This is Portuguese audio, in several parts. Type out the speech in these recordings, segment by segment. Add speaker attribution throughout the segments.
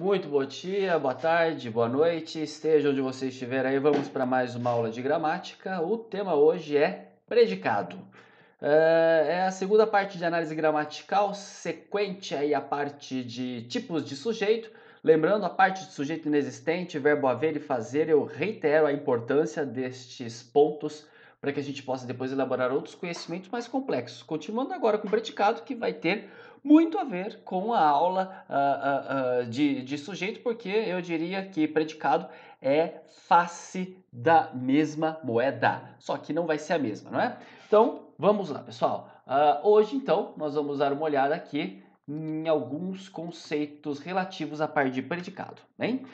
Speaker 1: muito bom dia, boa tarde, boa noite, esteja onde você estiver aí, vamos para mais uma aula de gramática. O tema hoje é predicado. É a segunda parte de análise gramatical, sequente aí a parte de tipos de sujeito. Lembrando, a parte de sujeito inexistente, verbo haver e fazer, eu reitero a importância destes pontos para que a gente possa depois elaborar outros conhecimentos mais complexos. Continuando agora com o predicado, que vai ter muito a ver com a aula de sujeito, porque eu diria que predicado é face da mesma moeda, só que não vai ser a mesma, não é? Então, vamos lá, pessoal. Hoje, então, nós vamos dar uma olhada aqui em alguns conceitos relativos à parte de predicado, bem?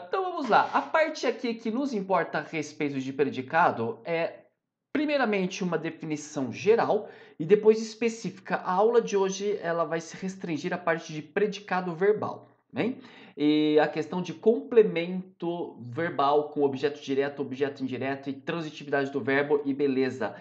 Speaker 1: Então, vamos lá. A parte aqui que nos importa a respeito de predicado é, primeiramente, uma definição geral e depois específica. A aula de hoje ela vai se restringir à parte de predicado verbal, bem? E a questão de complemento verbal com objeto direto, objeto indireto e transitividade do verbo e beleza.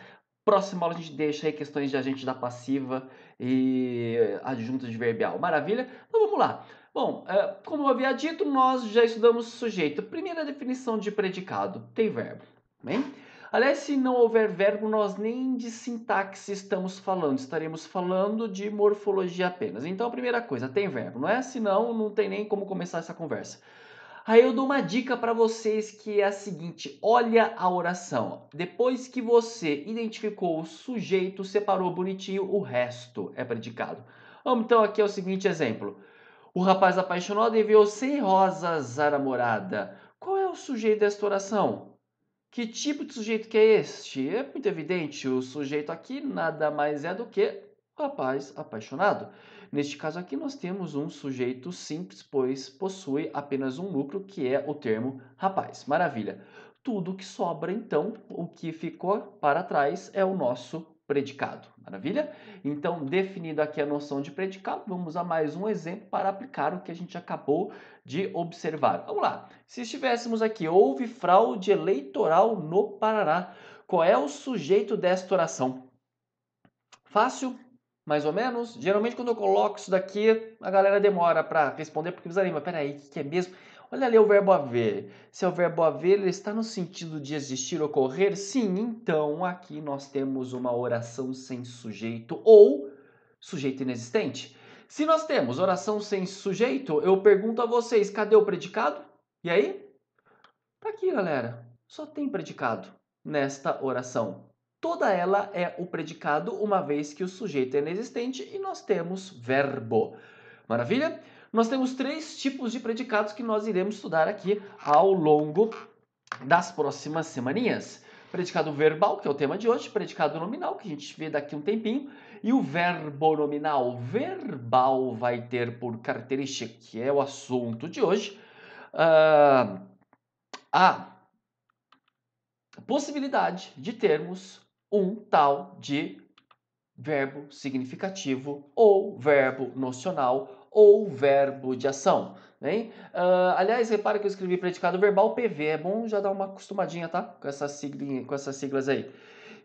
Speaker 1: Próxima aula a gente deixa aí questões de agente da passiva e adjunto adverbial. Maravilha? Então vamos lá. Bom, como eu havia dito, nós já estudamos sujeito. Primeira definição de predicado, tem verbo, bem? Aliás, se não houver verbo, nós nem de sintaxe estamos falando, estaremos falando de morfologia apenas. Então, a primeira coisa, tem verbo, não é? Senão, não tem nem como começar essa conversa. Aí eu dou uma dica para vocês que é a seguinte: olha a oração. Depois que você identificou o sujeito, separou bonitinho, o resto é predicado. Vamos então aqui ao seguinte exemplo. O rapaz apaixonado enviou 100 rosas à namorada. Qual é o sujeito desta oração? Que tipo de sujeito que é este? É muito evidente, o sujeito aqui nada mais é do que o rapaz apaixonado. Neste caso aqui nós temos um sujeito simples, pois possui apenas um núcleo, que é o termo rapaz. Maravilha. Tudo que sobra então, o que ficou para trás é o nosso predicado. Maravilha? Então, definido aqui a noção de predicado, vamos a mais um exemplo para aplicar o que a gente acabou de observar. Vamos lá. Se estivéssemos aqui, houve fraude eleitoral no Paraná. Qual é o sujeito desta oração? Fácil? Mais ou menos? Geralmente quando eu coloco isso daqui, a galera demora para responder, porque desanima. Peraí, o que é mesmo? Olha ali o verbo haver. Se é o verbo haver, ele está no sentido de existir, ocorrer? Sim, então aqui nós temos uma oração sem sujeito ou sujeito inexistente. Se nós temos oração sem sujeito, eu pergunto a vocês, cadê o predicado? E aí? Tá aqui, galera. Só tem predicado nesta oração. Toda ela é o predicado, uma vez que o sujeito é inexistente e nós temos verbo. Maravilha? Nós temos três tipos de predicados que nós iremos estudar aqui ao longo das próximas semaninhas. Predicado verbal, que é o tema de hoje, predicado nominal, que a gente vê daqui um tempinho, e o verbo nominal. Verbal vai ter por característica, que é o assunto de hoje, a possibilidade de termos um tal de verbo significativo ou verbo nocional ou verbo de ação. Bem? Aliás, repara que eu escrevi predicado verbal PV, é bom já dar uma acostumadinha, tá? Com essas siglas aí.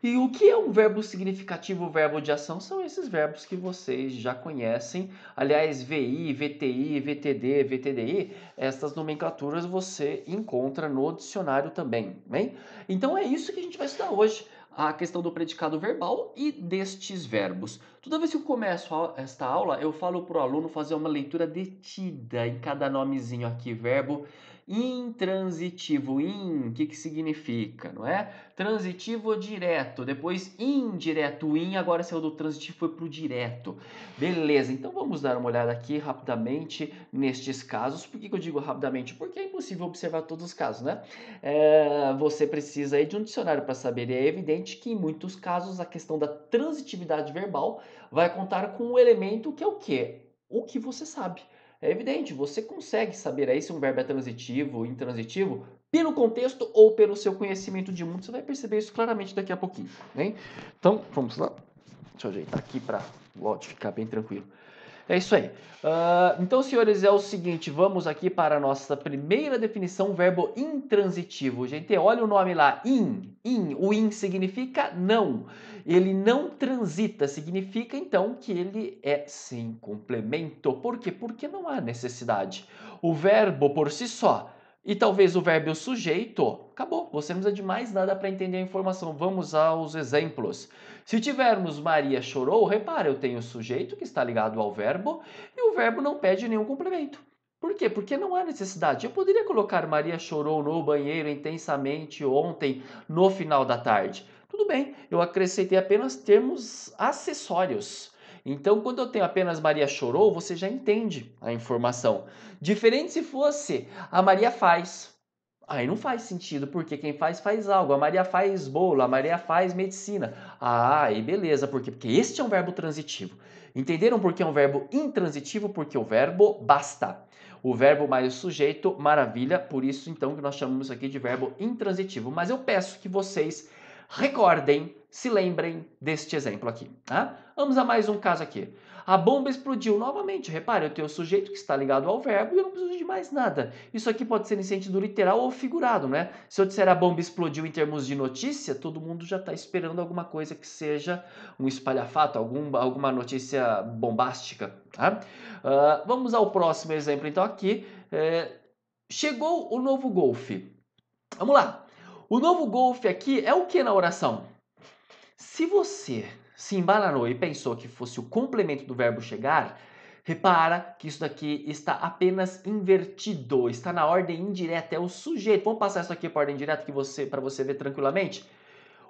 Speaker 1: E o que é um verbo significativo, verbo de ação? São esses verbos que vocês já conhecem. Aliás, VI, VTI, VTD, VTDI, essas nomenclaturas você encontra no dicionário também, bem? Então é isso que a gente vai estudar hoje, a questão do predicado verbal e destes verbos. Toda vez que eu começo esta aula, eu falo para o aluno fazer uma leitura detida em cada nomezinho aqui, verbo intransitivo. O que significa, não é? Transitivo direto, depois indireto. O in agora saiu do transitivo, foi para o direto. Beleza, então vamos dar uma olhada aqui rapidamente nestes casos. Por que eu digo rapidamente? Porque é impossível observar todos os casos, né? Você precisa aí de um dicionário para saber. E é evidente que em muitos casos a questão da transitividade verbal vai contar com um elemento que é o quê? O que você sabe. É evidente, você consegue saber aí se um verbo é transitivo ou intransitivo pelo contexto ou pelo seu conhecimento de mundo. Você vai perceber isso claramente daqui a pouquinho, né? Então, vamos lá. Deixa eu ajeitar aqui para o áudio ficar bem tranquilo. É isso aí. Então, senhores, é o seguinte, vamos aqui para a nossa primeira definição, verbo intransitivo. Gente, olha o nome lá, in. O in significa não. Ele não transita, significa então que ele é sem complemento. Por quê? Porque não há necessidade. O verbo por si só e talvez o verbo e o sujeito, acabou. Você não precisa de mais nada para entender a informação. Vamos aos exemplos. Se tivermos Maria chorou, repara, eu tenho o sujeito que está ligado ao verbo e o verbo não pede nenhum complemento. Por quê? Porque não há necessidade. Eu poderia colocar Maria chorou no banheiro intensamente ontem, no final da tarde. Tudo bem, eu acrescentei apenas termos acessórios. Então, quando eu tenho apenas Maria chorou, você já entende a informação. Diferente se fosse a Maria faz. Aí não faz sentido, porque quem faz algo. A Maria faz bolo, a Maria faz medicina. Ah, aí beleza, por quê? Porque este é um verbo transitivo. Entenderam por que é um verbo intransitivo? Porque o verbo basta. O verbo mais o sujeito, maravilha, por isso então que nós chamamos aqui de verbo intransitivo. Mas eu peço que vocês recordem, se lembrem deste exemplo aqui. Tá? Vamos a mais um caso aqui. A bomba explodiu novamente. Repare, eu tenho o sujeito que está ligado ao verbo e eu não preciso de mais nada. Isso aqui pode ser em sentido literal ou figurado, né? Se eu disser a bomba explodiu em termos de notícia, todo mundo já está esperando alguma coisa que seja um espalhafato, alguma notícia bombástica. Tá? Vamos ao próximo exemplo, então, aqui. Chegou o novo Golf. Vamos lá. O novo Golf aqui é o que na oração? Se você se embananou e pensou que fosse o complemento do verbo chegar, repara que isso daqui está apenas invertido, está na ordem indireta, é o sujeito. Vamos passar isso aqui para a ordem direta para você ver tranquilamente?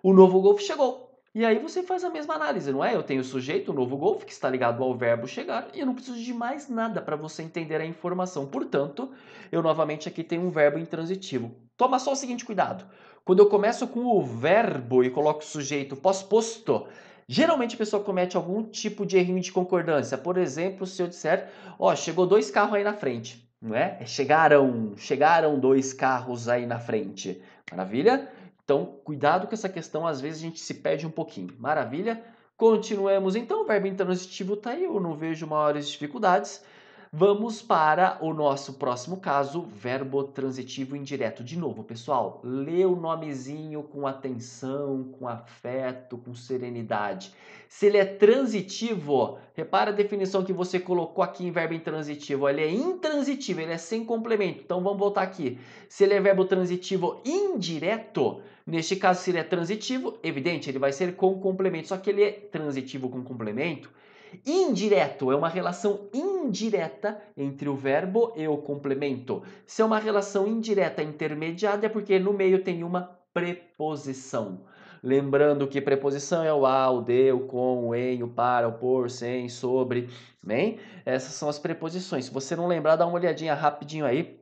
Speaker 1: O novo Golf chegou. E aí você faz a mesma análise, não é? Eu tenho o sujeito, o novo Golf, que está ligado ao verbo chegar, e eu não preciso de mais nada para você entender a informação. Portanto, eu novamente aqui tenho um verbo intransitivo. Toma só o seguinte cuidado. Quando eu começo com o verbo e coloco o sujeito pós-posto, geralmente a pessoa comete algum tipo de errinho de concordância. Por exemplo, se eu disser, ó, chegou 2 carros aí na frente, não é? Chegaram 2 carros aí na frente. Maravilha? Então, cuidado com essa questão, às vezes a gente se perde um pouquinho. Maravilha? Continuemos então, o verbo intransitivo está aí, eu não vejo maiores dificuldades. Vamos para o nosso próximo caso, verbo transitivo indireto. De novo, pessoal, lê o nomezinho com atenção, com afeto, com serenidade. Se ele é transitivo, repara a definição que você colocou aqui em verbo intransitivo. Ele é intransitivo, ele é sem complemento. Então vamos voltar aqui. Se ele é verbo transitivo indireto, neste caso, se ele é transitivo, evidente, ele vai ser com complemento. Só que ele é transitivo com complemento. Indireto é uma relação indireta entre o verbo e o complemento. Se é uma relação indireta intermediada, é porque no meio tem uma preposição. Lembrando que preposição é o a, o de, o com, o em, o para, o por, sem, sobre. Bem, essas são as preposições. Se você não lembrar, dá uma olhadinha rapidinho aí,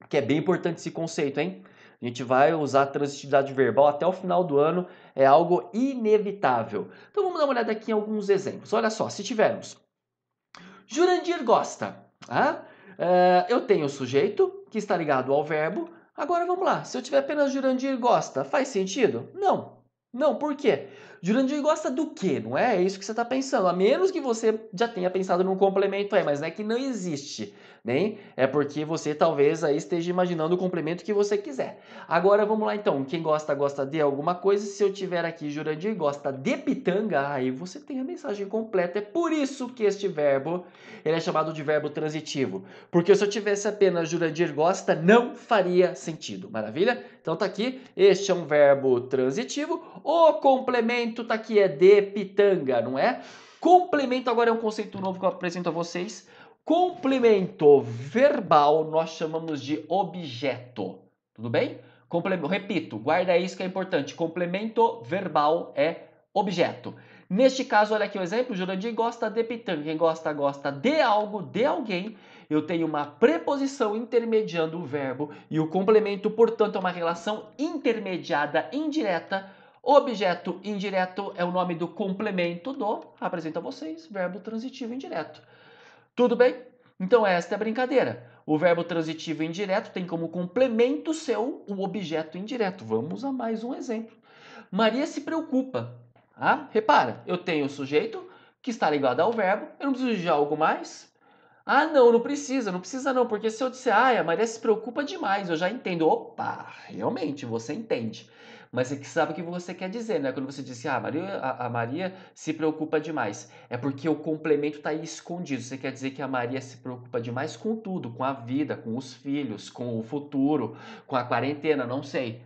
Speaker 1: que é bem importante esse conceito, hein? A gente vai usar a transitividade verbal até o final do ano, é algo inevitável. Então vamos dar uma olhada aqui em alguns exemplos. Olha só, se tivermos Jurandir gosta, eu tenho o sujeito que está ligado ao verbo. Agora vamos lá, se eu tiver apenas Jurandir gosta, faz sentido? Não. Não, por quê? Jurandir gosta do quê? Não é? É isso que você está pensando. A menos que você já tenha pensado num complemento aí, mas não é que não existe. Nem é porque você talvez aí esteja imaginando o complemento que você quiser. Agora vamos lá então. Quem gosta, gosta de alguma coisa. Se eu tiver aqui Jurandir gosta de pitanga, aí você tem a mensagem completa. É por isso que este verbo ele é chamado de verbo transitivo. Porque se eu tivesse apenas Jurandir gosta, não faria sentido. Maravilha? Então tá aqui. Este é um verbo transitivo. O complemento tá aqui, é de pitanga, não é? Complemento agora é um conceito novo que eu apresento a vocês. Complemento verbal nós chamamos de objeto. Tudo bem? Repito, guarda isso que é importante. Complemento verbal é objeto. Neste caso, olha aqui o exemplo. Jurandir gosta de pitanga. Quem gosta, gosta de algo, de alguém. Eu tenho uma preposição intermediando o verbo e o complemento, portanto, é uma relação intermediada indireta. Objeto indireto é o nome do complemento do, apresento a vocês, verbo transitivo indireto. Tudo bem? Então esta é a brincadeira. O verbo transitivo indireto tem como complemento seu o objeto indireto. Vamos a mais um exemplo. Maria se preocupa. Repara, eu tenho o sujeito que está ligado ao verbo. Eu não preciso de algo mais? Ah, não, não precisa não, porque se eu disser, a Maria se preocupa demais, eu já entendo. Opa, realmente, você entende. Mas você sabe o que você quer dizer, né? Quando você disse, a Maria se preocupa demais. É porque o complemento está aí escondido. Você quer dizer que a Maria se preocupa demais com tudo, com a vida, com os filhos, com o futuro, com a quarentena, não sei.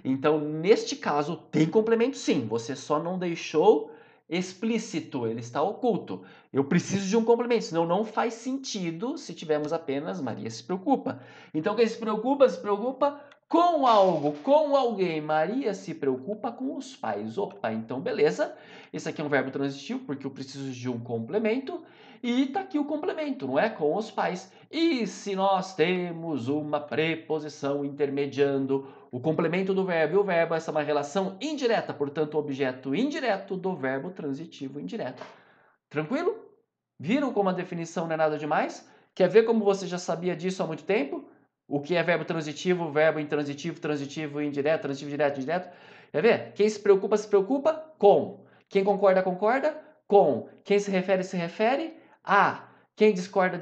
Speaker 1: Então, neste caso, tem complemento sim. Você só não deixou explícito, ele está oculto. Eu preciso de um complemento, senão não faz sentido se tivermos apenas Maria se preocupa. Então quem se preocupa com algo, com alguém. Maria se preocupa com os pais. Opa, então beleza. Esse aqui é um verbo transitivo porque eu preciso de um complemento. E tá aqui o complemento, não é? Com os pais. E se nós temos uma preposição intermediando o complemento do verbo e o verbo, essa é uma relação indireta, portanto, objeto indireto do verbo transitivo indireto. Tranquilo? Viram como a definição não é nada demais? Quer ver como você já sabia disso há muito tempo? O que é verbo transitivo, verbo intransitivo, transitivo indireto, transitivo direto, indireto? Quer ver? Quem se preocupa com. Quem concorda, concorda, com. Quem se refere, a. Quem discorda,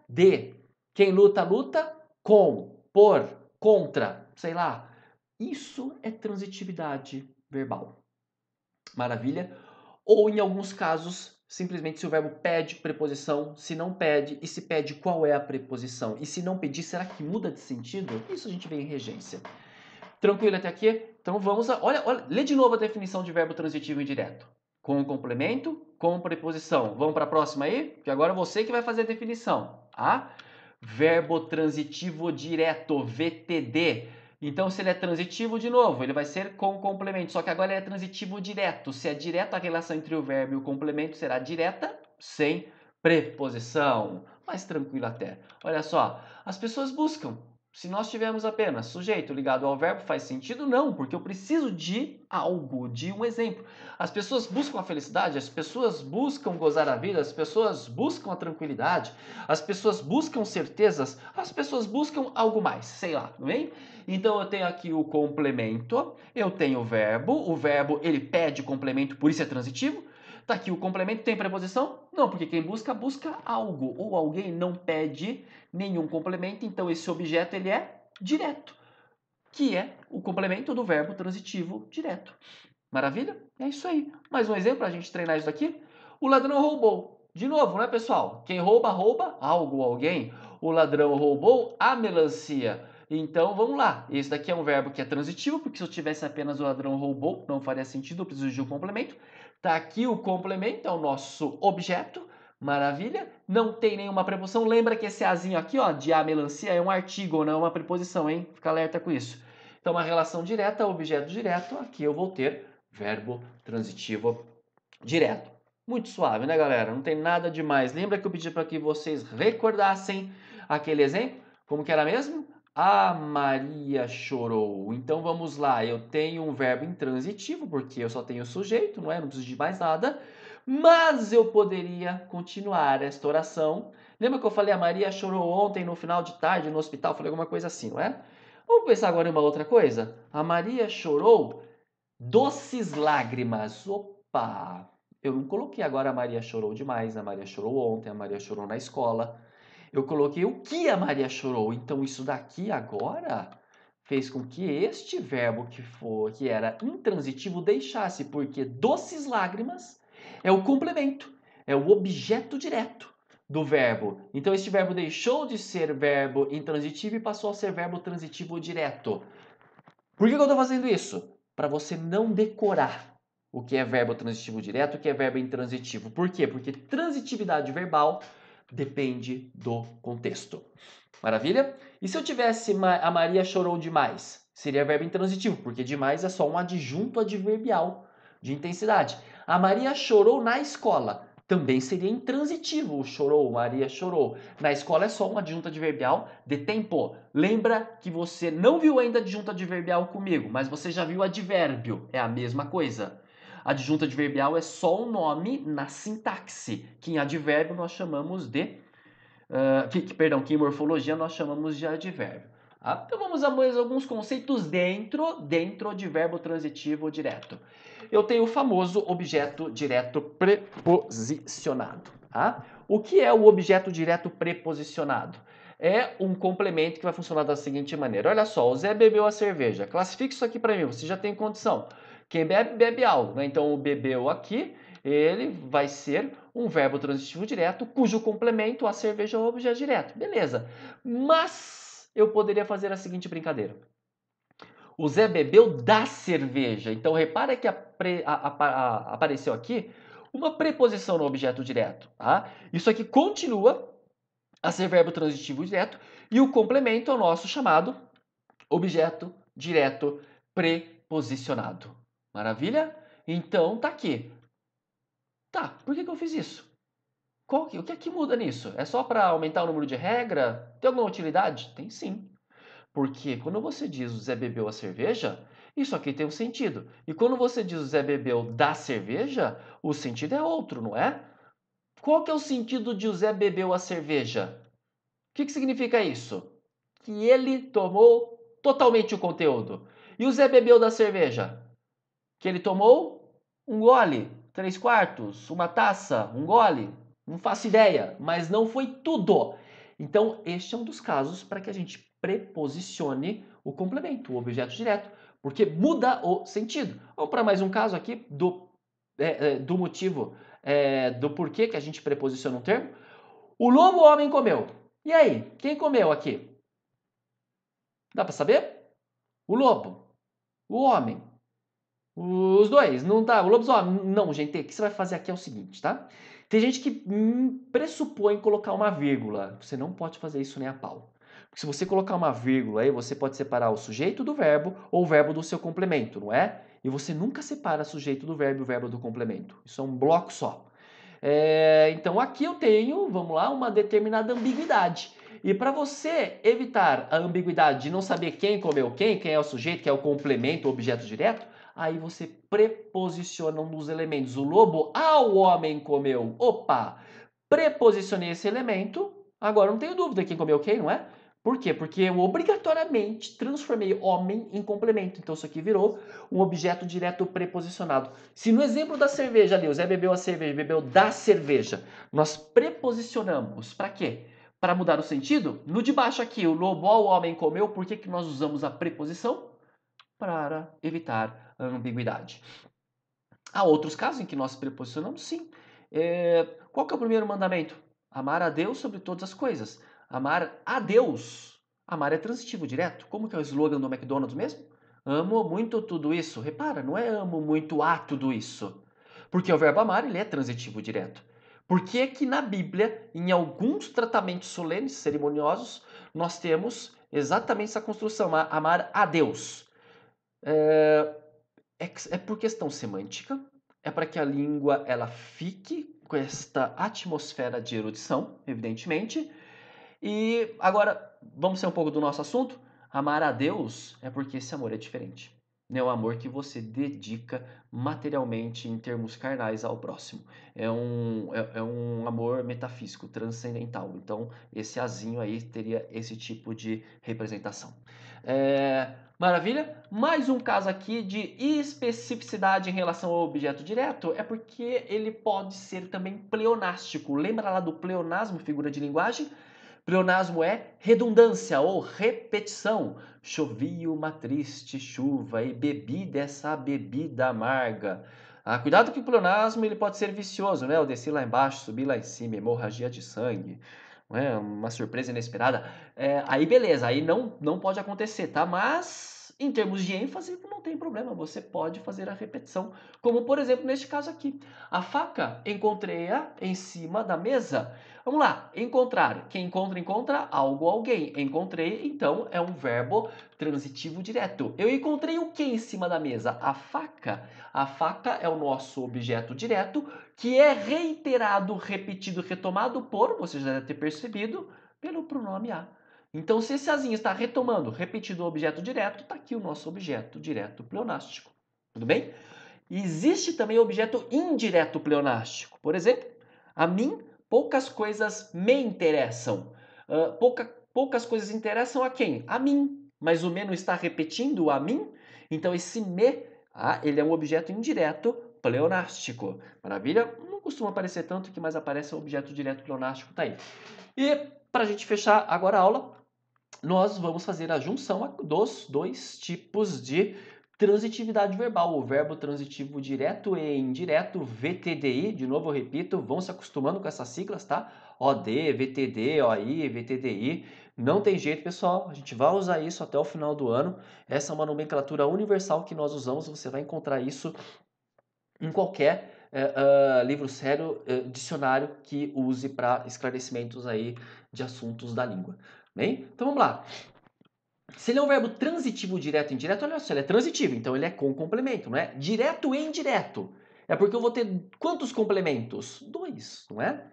Speaker 1: de. Quem luta, luta, com. Por, contra, sei lá. Isso é transitividade verbal. Maravilha? Ou em alguns casos, simplesmente se o verbo pede preposição, se não pede, e se pede qual é a preposição. E se não pedir, será que muda de sentido? Isso a gente vê em regência. Tranquilo até aqui? Então vamos a... Olha, lê de novo a definição de verbo transitivo indireto. Com complemento, com preposição. Vamos para a próxima aí? Que agora é você que vai fazer a definição. Verbo transitivo direto, VTD. Então, se ele é transitivo, de novo, ele vai ser com complemento. Só que agora ele é transitivo direto. Se é direto, a relação entre o verbo e o complemento será direta, sem preposição. Mais tranquilo até. Olha só, as pessoas buscam. Se nós tivermos apenas sujeito ligado ao verbo, faz sentido? Não, porque eu preciso de algo, de um exemplo. As pessoas buscam a felicidade, as pessoas buscam gozar a vida, as pessoas buscam a tranquilidade, as pessoas buscam certezas, as pessoas buscam algo mais, sei lá, não é? Então eu tenho aqui o complemento, eu tenho o verbo ele pede complemento, por isso é transitivo. Tá aqui o complemento, tem preposição? Não, porque quem busca, busca algo, ou alguém não pede nenhum complemento, então esse objeto ele é direto, que é o complemento do verbo transitivo direto. Maravilha? É isso aí. Mais um exemplo para a gente treinar isso daqui. O ladrão roubou. De novo, né, pessoal? Quem rouba, rouba algo, alguém. O ladrão roubou a melancia. Então, vamos lá. Esse daqui é um verbo que é transitivo, porque se eu tivesse apenas o ladrão roubou, não faria sentido, eu preciso de um complemento. Tá aqui o complemento, é o nosso objeto. Maravilha? Não tem nenhuma preposição. Lembra que esse azinho aqui, ó, de a melancia, é um artigo, não é uma preposição, hein? Fica alerta com isso. Então, uma relação direta, objeto direto, aqui eu vou ter verbo transitivo direto. Muito suave, né, galera? Não tem nada demais. Lembra que eu pedi para que vocês recordassem aquele exemplo? Como que era mesmo? A Maria chorou. Então vamos lá. Eu tenho um verbo intransitivo, porque eu só tenho sujeito, não é? Não preciso de mais nada. Mas eu poderia continuar esta oração. Lembra que eu falei a Maria chorou ontem no final de tarde no hospital? Falei alguma coisa assim, não é? Vamos pensar agora em uma outra coisa? A Maria chorou doces lágrimas. Opa! Eu não coloquei agora a Maria chorou demais, a Maria chorou ontem, a Maria chorou na escola. Eu coloquei o que a Maria chorou. Então isso daqui agora fez com que este verbo que era intransitivo deixasse, porque doces lágrimas é o complemento, é o objeto direto do verbo. Então este verbo deixou de ser verbo intransitivo e passou a ser verbo transitivo direto. Por que eu estou fazendo isso? Para você não decorar o que é verbo transitivo direto, o que é verbo intransitivo. Por quê? Porque transitividade verbal depende do contexto. Maravilha? E se eu tivesse a Maria chorou demais? Seria verbo intransitivo, porque demais é só um adjunto adverbial de intensidade. A Maria chorou na escola. Também seria intransitivo, chorou, Maria chorou. Na escola é só um adjunto adverbial de tempo. Lembra que você não viu ainda adjunto adverbial comigo, mas você já viu advérbio. É a mesma coisa. Adjunto adverbial é só um nome na sintaxe, que em advérbio nós chamamos de... que em morfologia nós chamamos de advérbio. Tá? Então vamos a mais alguns conceitos dentro de verbo transitivo direto. Eu tenho o famoso objeto direto preposicionado. Tá? O que é o objeto direto preposicionado? É um complemento que vai funcionar da seguinte maneira. Olha só, o Zé bebeu a cerveja. Classifique isso aqui para mim, você já tem condição. Quem bebe, bebe algo. Né? Então o bebeu aqui, ele vai ser um verbo transitivo direto, cujo complemento, a cerveja, é o objeto direto. Beleza. Mas eu poderia fazer a seguinte brincadeira. O Zé bebeu da cerveja. Então, repara que apareceu aqui uma preposição no objeto direto. Tá? Isso aqui continua a ser verbo transitivo direto e o complemento é o nosso chamado objeto direto preposicionado. Maravilha? Então, tá aqui. Tá, por que eu fiz isso? O que é que muda nisso? É só para aumentar o número de regra? Tem alguma utilidade? Tem sim. Porque quando você diz o Zé bebeu a cerveja, isso aqui tem um sentido. E quando você diz o Zé bebeu da cerveja, o sentido é outro, não é? Qual que é o sentido de o Zé bebeu a cerveja? O que significa isso? Que ele tomou totalmente o conteúdo. E o Zé bebeu da cerveja? Que ele tomou um gole, 3/4, uma taça, um gole. Não faço ideia, mas não foi tudo. Então, este é um dos casos para que a gente preposicione o complemento, o objeto direto, porque muda o sentido. Vamos para mais um caso aqui do motivo, do porquê que a gente preposiciona um termo. O lobo o homem comeu. E aí, quem comeu aqui? Dá para saber? O lobo, o homem. Os dois, não dá. O lobisomem, não, gente, o que você vai fazer aqui é o seguinte, tá? Tem gente que pressupõe colocar uma vírgula. Você não pode fazer isso nem a pau. Porque se você colocar uma vírgula aí, você pode separar o sujeito do verbo ou o verbo do seu complemento, não é? E você nunca separa sujeito do verbo e o verbo do complemento. Isso é um bloco só. Então aqui eu tenho, vamos lá, uma determinada ambiguidade. E para você evitar a ambiguidade de não saber quem comeu quem é o sujeito, quem é o complemento, o objeto direto, aí você preposiciona um dos elementos. O lobo ao homem comeu. Opa! Preposicionei esse elemento, agora não tenho dúvida quem comeu quem, não é? Por quê? Porque eu obrigatoriamente transformei homem em complemento. Então isso aqui virou um objeto direto preposicionado. Se no exemplo da cerveja ali, o Zé bebeu a cerveja, bebeu da cerveja, nós preposicionamos para quê? Para mudar o sentido? No de baixo aqui, o lobo ao homem comeu, por que nós usamos a preposição? Para evitar a ambiguidade. Há outros casos em que nós preposicionamos sim. Qual que é o primeiro mandamento? Amar a Deus sobre todas as coisas. Amar a Deus. Amar é transitivo direto. Como que é o slogan do McDonald's mesmo? Amo muito tudo isso. Repara, não é amo muito a tudo isso. Porque o verbo amar ele é transitivo direto. Por que que na Bíblia, em alguns tratamentos solenes, cerimoniosos, nós temos exatamente essa construção, amar a Deus? É por questão semântica, é para que a língua ela fique com esta atmosfera de erudição, evidentemente. E agora, vamos ser um pouco do nosso assunto? Amar a Deus é porque esse amor é diferente. Não é o amor que você dedica materialmente em termos carnais ao próximo. É um amor metafísico, transcendental. Então, esse azinho aí teria esse tipo de representação. Maravilha? Mais um caso aqui de especificidade em relação ao objeto direto é porque ele pode ser também pleonástico. Lembra lá do pleonasmo, figura de linguagem? Pleonasmo é redundância ou repetição. Chovia uma triste chuva e bebi dessa bebida amarga. Cuidado que o pleonasmo ele pode ser vicioso, né? Eu desci lá embaixo, subi lá em cima, hemorragia de sangue, não é? Uma surpresa inesperada. Aí beleza, aí não pode acontecer, tá? Mas em termos de ênfase não tem problema, você pode fazer a repetição. Como por exemplo neste caso aqui. A faca encontrei-a em cima da mesa. Vamos lá, encontrar. Quem encontra, encontra algo, alguém. Encontrei, então, é um verbo transitivo direto. Eu encontrei o que em cima da mesa? A faca. A faca é o nosso objeto direto, que é reiterado, repetido, retomado por, você já deve ter percebido, pelo pronome a. Então, se esse azinho está retomando, repetido o objeto direto, está aqui o nosso objeto direto pleonástico. Tudo bem? Existe também o objeto indireto pleonástico. Por exemplo, a mim poucas coisas me interessam. poucas coisas interessam a quem? A mim. Mas o me não está repetindo a mim? Então esse me, ele é um objeto indireto pleonástico. Maravilha? Não costuma aparecer tanto, que mais aparece é o objeto direto pleonástico, tá aí. E para a gente fechar agora a aula, nós vamos fazer a junção dos dois tipos de transitividade verbal, o verbo transitivo direto e indireto, VTDI, de novo eu repito, vão se acostumando com essas siglas, tá? OD, VTD, OI, VTDI, não tem jeito, pessoal, a gente vai usar isso até o final do ano, essa é uma nomenclatura universal que nós usamos, você vai encontrar isso em qualquer livro sério, dicionário que use para esclarecimentos aí de assuntos da língua. Bem? Então vamos lá. Se ele é um verbo transitivo direto e indireto, olha só, ele é transitivo, então ele é com complemento, não é? Direto e indireto. É porque eu vou ter quantos complementos? 2, não é?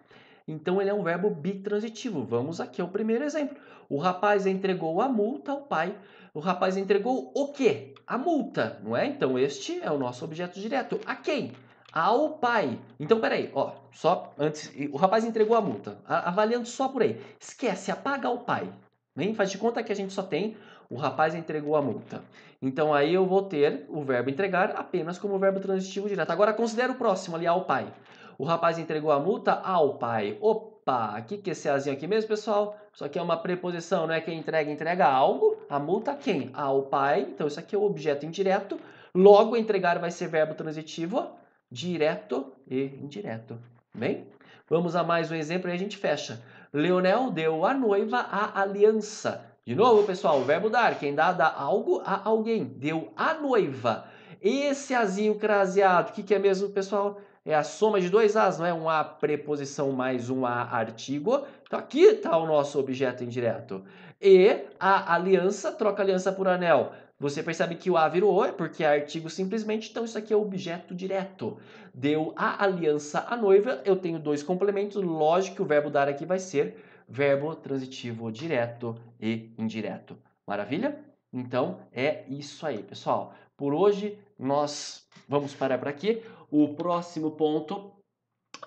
Speaker 1: Então ele é um verbo bitransitivo. Vamos aqui ao primeiro exemplo. O rapaz entregou a multa ao pai. O rapaz entregou o quê? A multa, não é? Então este é o nosso objeto direto. A quem? Ao pai. Então peraí, ó, só antes, o rapaz entregou a multa. Avaliando só por aí. Esquece, apaga o pai. Nem faz de conta que a gente só tem o rapaz entregou a multa. Então aí eu vou ter o verbo entregar apenas como verbo transitivo direto. Agora considera o próximo ali, ao pai. O rapaz entregou a multa ao pai. Opa, o que é esse azinho aqui mesmo, pessoal? Isso aqui é uma preposição, não é? Quem entrega algo. A multa a quem? Ao pai. Então isso aqui é o objeto indireto. Logo, entregar vai ser verbo transitivo direto e indireto. Bem? Vamos a mais um exemplo e a gente fecha. Leonel deu à noiva a aliança. De novo, pessoal, o verbo dar. Quem dá algo a alguém. Deu à noiva. Esse azinho craseado, o que é mesmo, pessoal? É a soma de dois as, não é? Um a preposição mais um a artigo. Então aqui está o nosso objeto indireto. E a aliança, troca aliança por anel. Você percebe que o a virou, porque é artigo simplesmente, então isso aqui é objeto direto. Deu a aliança à noiva, eu tenho dois complementos, lógico que o verbo dar aqui vai ser verbo transitivo direto e indireto. Maravilha? Então é isso aí, pessoal. Por hoje nós vamos parar por aqui. O próximo ponto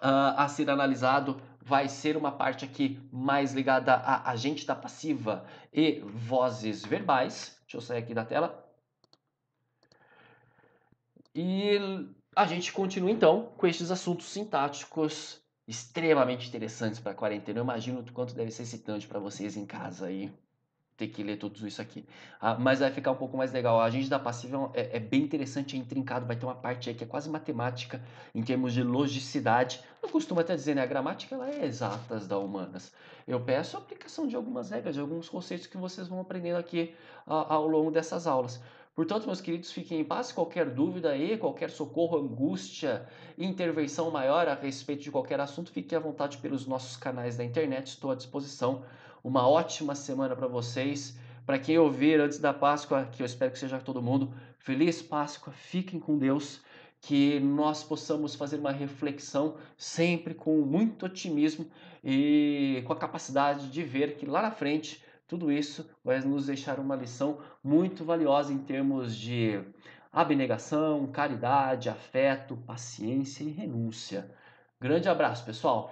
Speaker 1: a ser analisado vai ser uma parte aqui mais ligada a agente da passiva e vozes verbais. Deixa eu sair aqui da tela. E a gente continua então com estes assuntos sintáticos extremamente interessantes para a quarentena. Eu imagino o quanto deve ser excitante para vocês em casa aí ter que ler tudo isso aqui. Mas vai ficar um pouco mais legal. A agente da passiva é bem interessante, é intrincado, vai ter uma parte aí que é quase matemática em termos de logicidade. Eu costumo até dizer, né? A gramática ela é exatas da humanas. Eu peço a aplicação de algumas regras, de alguns conceitos que vocês vão aprendendo aqui ao longo dessas aulas. Portanto, meus queridos, fiquem em paz. Qualquer dúvida aí, qualquer socorro, angústia, intervenção maior a respeito de qualquer assunto, fique à vontade pelos nossos canais da internet. Estou à disposição. Uma ótima semana para vocês. Para quem ouvir antes da Páscoa, que eu espero que seja todo mundo, feliz Páscoa, fiquem com Deus, que nós possamos fazer uma reflexão sempre com muito otimismo e com a capacidade de ver que lá na frente tudo isso vai nos deixar uma lição muito valiosa em termos de abnegação, caridade, afeto, paciência e renúncia. Grande abraço, pessoal!